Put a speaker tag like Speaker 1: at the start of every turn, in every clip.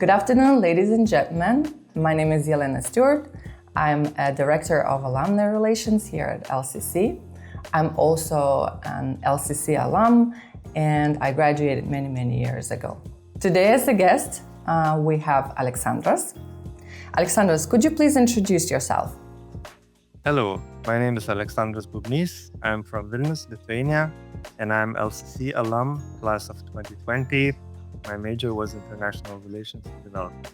Speaker 1: Good afternoon, ladies and gentlemen. My name is Yelena Stewart. I'm a Director of Alumni Relations here at LCC. I'm also an LCC alum, and I graduated many years ago. Today as a guest, we have Aleksandras. Aleksandras, could you please introduce yourself?
Speaker 2: Hello, my name is Aleksandras Bubnys. I'm from Vilnius, Lithuania, and I'm LCC alum, class of 2020. My major was International Relations and Development.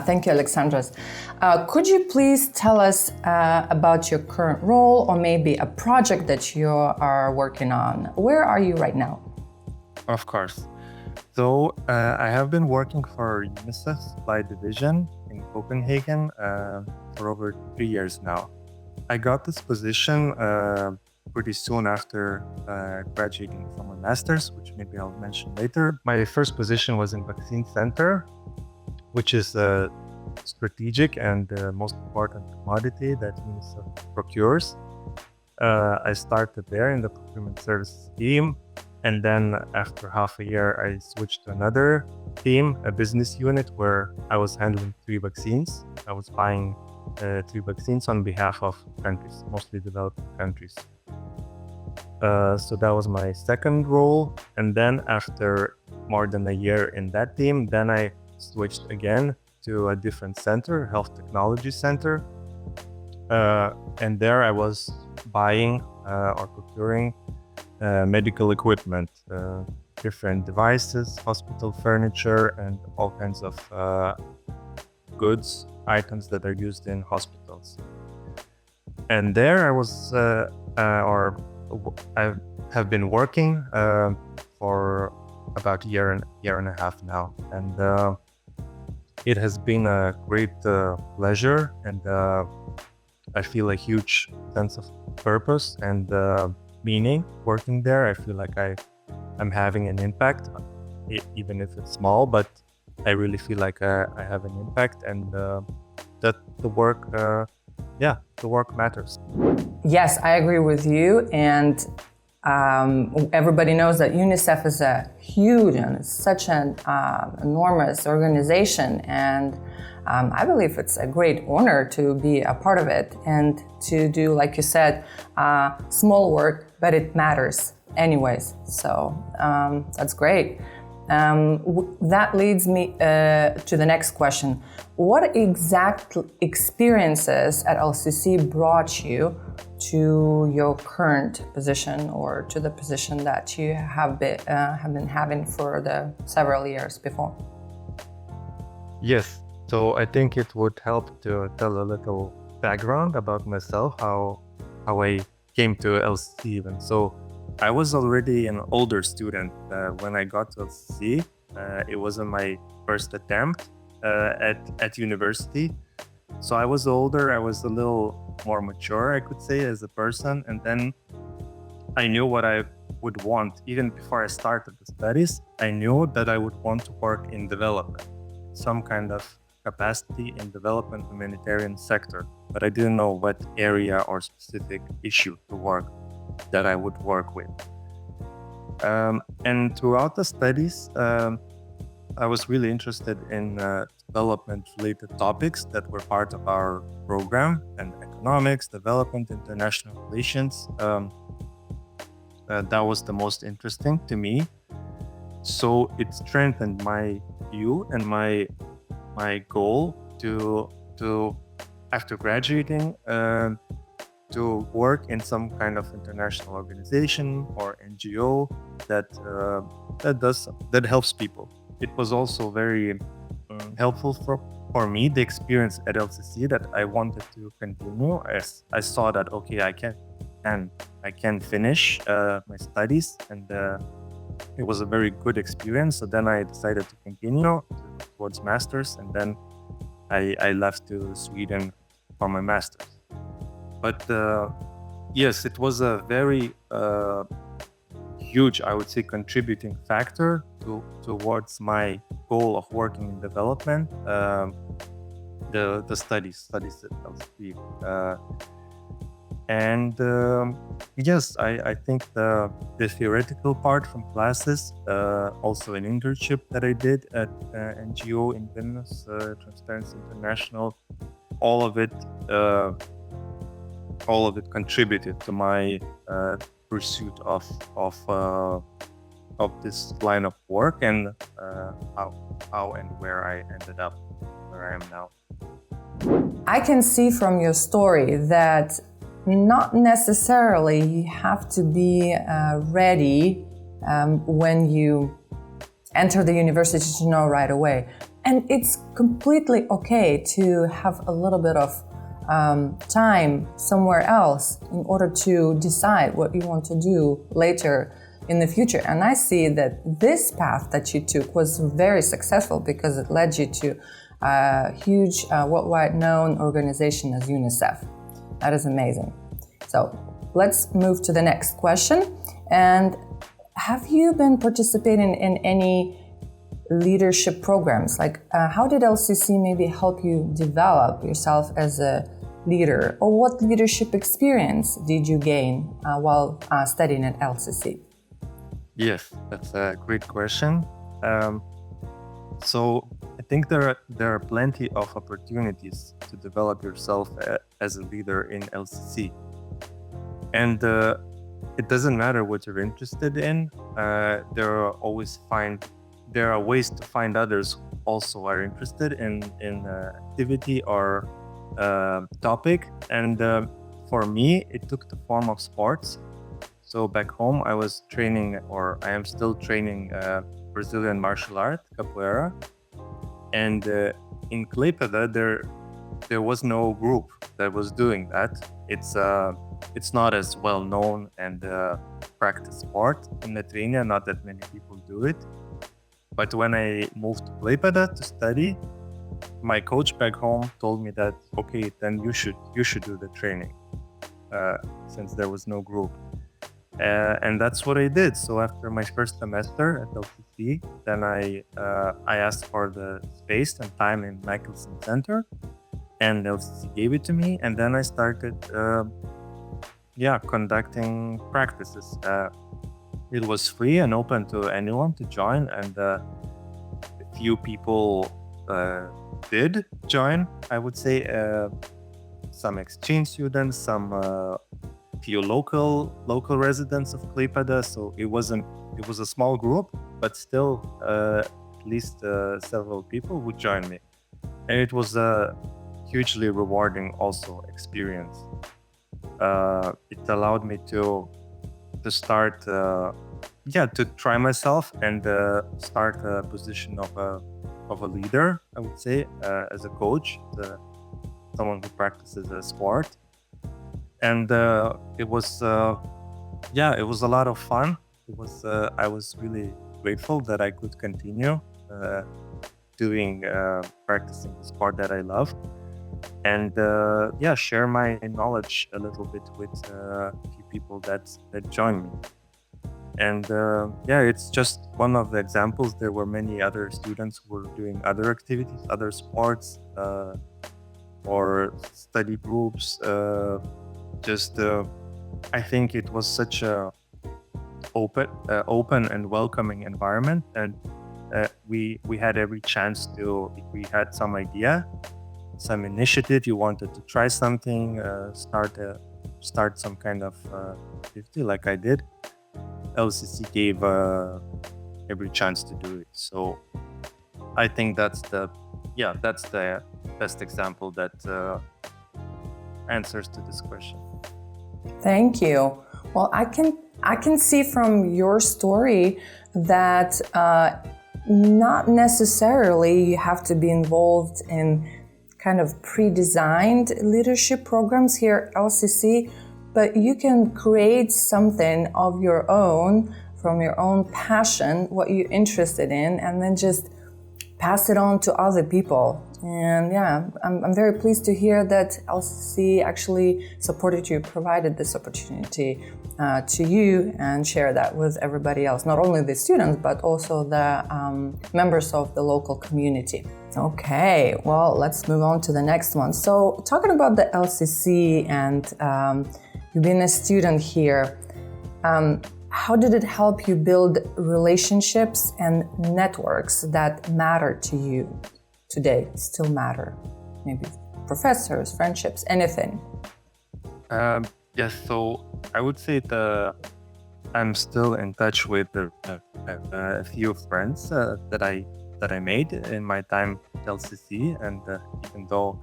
Speaker 1: Thank you, Aleksandras. Could you please tell us about your current role or maybe a project that you are working on? Where are you right now?
Speaker 2: Of course. So I have been working for UNICEF Supply Division in Copenhagen for over 3 years now. I got this position pretty soon after graduating from a master's, which maybe I'll mention later. My first position was in Vaccine Center, which is a strategic and most important commodity that UNICEF procures. I started there in the Procurement Services team, and then after half a year, I switched to another team, a business unit, where I was handling 3 vaccines. I was buying 3 vaccines on behalf of countries, mostly developing countries. So that was my second role. And then after more than a year in that team, then I switched again to a different center, Health Technology Center. And there I was buying or procuring medical equipment, different devices, hospital furniture, and all kinds of goods, items that are used in hospitals. And there I was, I have been working for about a year and a half now. And it has been a great pleasure, and I feel a huge sense of purpose and meaning working there. I feel like I'm having an impact, even if it's small, but I really feel like I have an impact, and that the work matters.
Speaker 1: Yes, I agree with you. And everybody knows that UNICEF is a huge and such an enormous organization. And I believe it's a great honor to be a part of it and to do, like you said, small work, but it matters anyways. So that's great. That leads me to the next question. What exact experiences at LCC brought you to your current position, or to the position that you have been having for the several years before?
Speaker 2: Yes. So I think it would help to tell a little background about myself, how I came to LCC even. So I was already an older student when I got to LCC. It wasn't my first attempt at university. So I was older, I was a little more mature, I could say, as a person. And then I knew what I would want. Even before I started the studies, I knew that I would want to work in development, some kind of capacity in development humanitarian sector. But I didn't know what area or specific issue that I would work with. And throughout the studies, I was really interested in development-related topics that were part of our program, and economics, development, international relations. That was the most interesting to me. So it strengthened my view and my goal to after graduating, to work in some kind of international organization or NGO that helps people. It was also very helpful for me, the experience at LCC, that I wanted to continue. As I saw that, okay, I can finish my studies, and it was a very good experience. So then I decided to continue towards masters, and then I left to Sweden for my masters. But yes, it was a very huge, I would say, contributing factor towards my goal of working in development. The studies at LCC. And yes, I think the theoretical part from classes, also an internship that I did at NGO in Vilnius, Transparency International, all of it contributed to my pursuit of this line of work, and how and where I ended up where I am now.
Speaker 1: I can see from your story that not necessarily you have to be ready when you enter the university to know right away. And it's completely okay to have a little bit of time somewhere else in order to decide what you want to do later in the future. And I see that this path that you took was very successful because it led you to a huge worldwide known organization as UNICEF. That is amazing. So let's move to the next question. And have you been participating in any leadership programs? Like how did LCC maybe help you develop yourself as a leader? Or what leadership experience did you gain while studying at LCC?
Speaker 2: Yes, that's a great question. So I think there are plenty of opportunities to develop yourself as a leader in LCC. And it doesn't matter what you're interested in. There are ways to find others who also are interested in activity or topic. And for me, it took the form of sports. So back home, I was training, or I am still training Brazilian martial art, capoeira. And in Klaipėda, there was no group that was doing that. It's not as well known and practiced sport in Lithuania. Not that many people do it. But when I moved to Klaipėda to study, my coach back home told me that, okay, then you should do the training, since there was no group. And that's what I did. So after my first semester at LCC, then I asked for the space and time in Michelson Center, and LCC gave it to me. And then I started, conducting practices. It was free and open to anyone to join, and a few people did join. I would say some exchange students, some few local residents of Klaipėda. So it was a small group, but still at least several people would join me, and it was a hugely rewarding also experience. It allowed me to start to try myself and start a position of a leader, I would say, as a coach, someone who practices a sport. And it was a lot of fun. I was really grateful that I could continue practicing the sport that I love, and share my knowledge a little bit with a few people that joined me. And it's just one of the examples. There were many other students who were doing other activities, other sports, or study groups. I think it was such a open and welcoming environment, and we had every chance to, if we had some idea, some initiative, you wanted to try something, start some kind of activity like I did, LCC gave every chance to do it. So I think that's the best example that answers to this question.
Speaker 1: Thank you. Well, I can see from your story that not necessarily you have to be involved in kind of pre-designed leadership programs here at LCC, but you can create something of your own, from your own passion, what you're interested in, and then just pass it on to other people. And I'm very pleased to hear that LCC actually supported you, provided this opportunity to you, and share that with everybody else, not only the students, but also the members of the local community. Okay, well, let's move on to the next one. So talking about the LCC and you've been a student here. How did it help you build relationships and networks that matter to you today, still matter? Maybe professors, friendships, anything.
Speaker 2: Yes, so I would say I'm still in touch with a few friends that I made in my time at LCC, and even though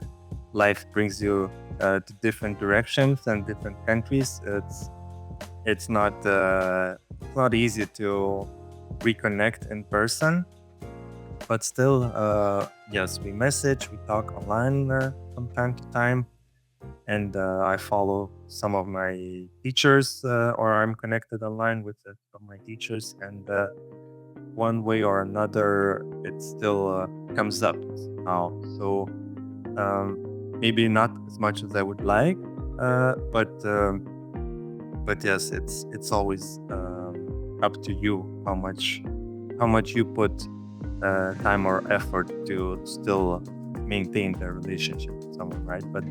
Speaker 2: life brings you to different directions and different countries, it's not easy to reconnect in person. But still, yes, we message, we talk online from time to time, and I follow some of my teachers, or I'm connected online with some of my teachers, and one way or another, it still comes up now. So maybe not as much as I would like, but yes, it's always up to you how much you put time or effort to still maintain the relationship with someone, right? But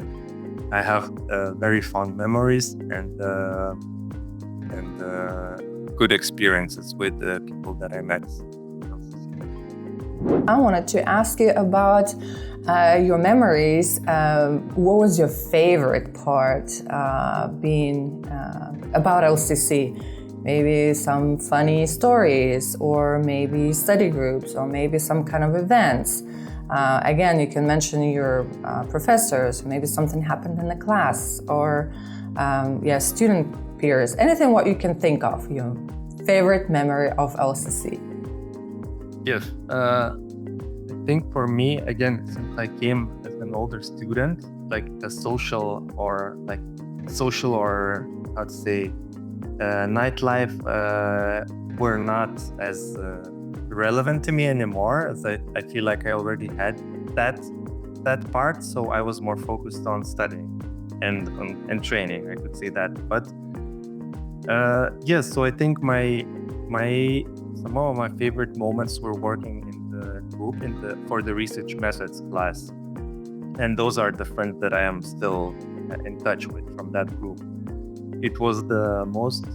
Speaker 2: I have very fond memories and good experiences with the people that I met.
Speaker 1: I wanted to ask you about your memories. What was your favorite part being about LCC? Maybe some funny stories, or maybe study groups, or maybe some kind of events. Again, you can mention your professors, maybe something happened in the class, or student peers, anything what you can think of, your favorite memory of LCC.
Speaker 2: Yes, I think for me, again, since I came as an older student, like the social or how to say, nightlife were not as relevant to me anymore, as I feel like I already had that part. So I was more focused on studying and training, I could say that. But yes, so I think some of my favorite moments were working in the group for the research methods class, and those are the friends that I am still in touch with from that group. It was the most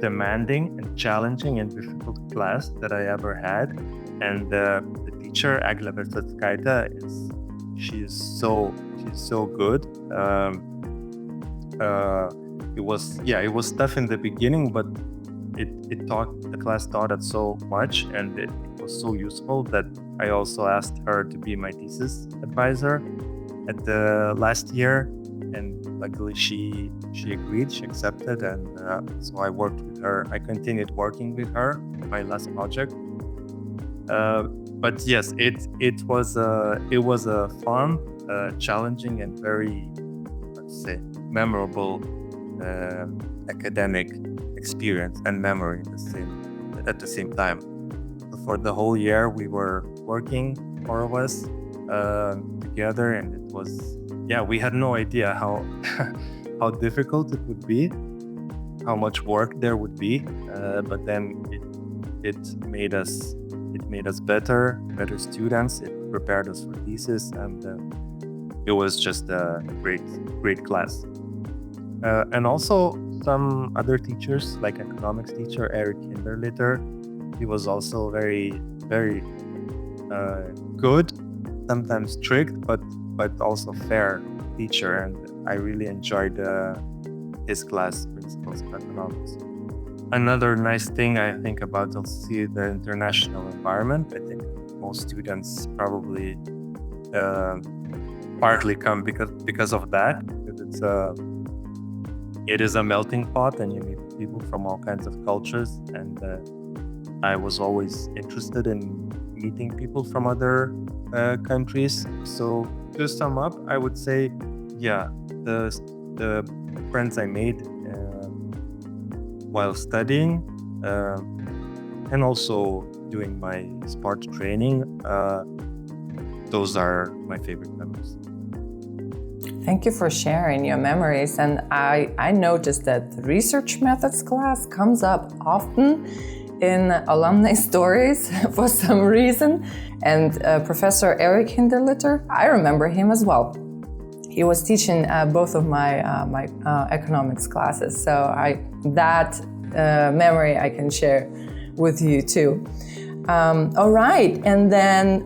Speaker 2: demanding and challenging and difficult class that I ever had, and the teacher Aleksandras she's so good. It was tough in the beginning, but the class taught us so much, and it was so useful that I also asked her to be my thesis advisor at the last year, and luckily she agreed, she accepted, and so I worked with her. I continued working with her, my last project. But yes, it was a fun, challenging, and very, let's say, memorable academic experience and memory at the same time. So for the whole year, we were working, four of us, together, and it was, we had no idea how difficult it would be, how much work there would be, but then it made us better students. It prepared us for thesis, and it was just a great class. And also some other teachers, like economics teacher Eric Hinderlitter. He was also very good, sometimes strict, but also fair teacher, and I really enjoyed his class, Principles of Economics. Another nice thing I think about LCC, the international environment. I think most students probably partly come because of that, because it is a melting pot, and you meet people from all kinds of cultures, and I was always interested in meeting people from other countries. So to sum up, I would say, the friends I made while studying and also doing my sport training, those are my favorite memories.
Speaker 1: Thank you for sharing your memories. And I noticed that the research methods class comes up often in alumni stories for some reason. And Professor Eric Hinderlitter, I remember him as well. he was teaching both of my economics classes. So that memory I can share with you too. All right, and then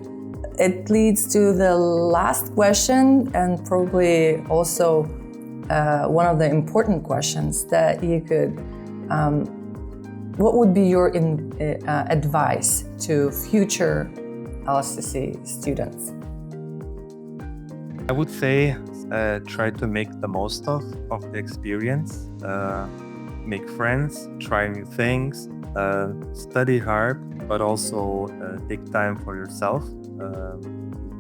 Speaker 1: it leads to the last question, and probably also one of the important questions that you could. What would be your advice to future LCC students?
Speaker 2: I would say try to make the most of the experience, make friends, try new things, study hard, but also take time for yourself,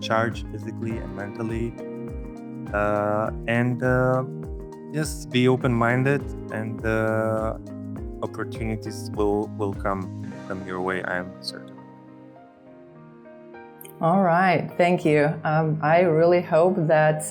Speaker 2: charge physically and mentally, and just be open-minded, and opportunities will come your way, I am certain.
Speaker 1: All right, thank you. I really hope that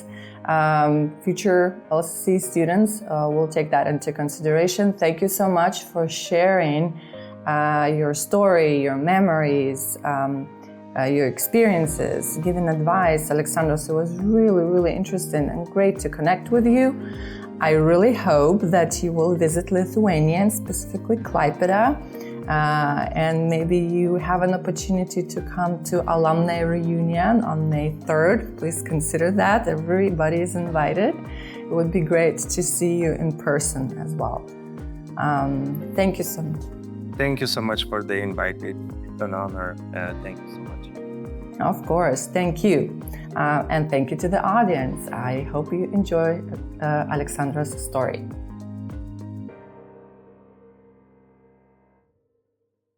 Speaker 1: future LCC students will take that into consideration. Thank you so much for sharing your story, your memories, your experiences, giving advice. Aleksandras, it was really, really interesting and great to connect with you. I really hope that you will visit Lithuania, and specifically Klaipėda, and maybe you have an opportunity to come to Alumni reunion on May 3rd. Please consider that. Everybody is invited. It would be great to see you in person as well. Thank you so much.
Speaker 2: Thank you so much for the invite. It's an honor. Thank you so much.
Speaker 1: Of course, thank you. And thank you to the audience. I hope you enjoy Aleksandras' story.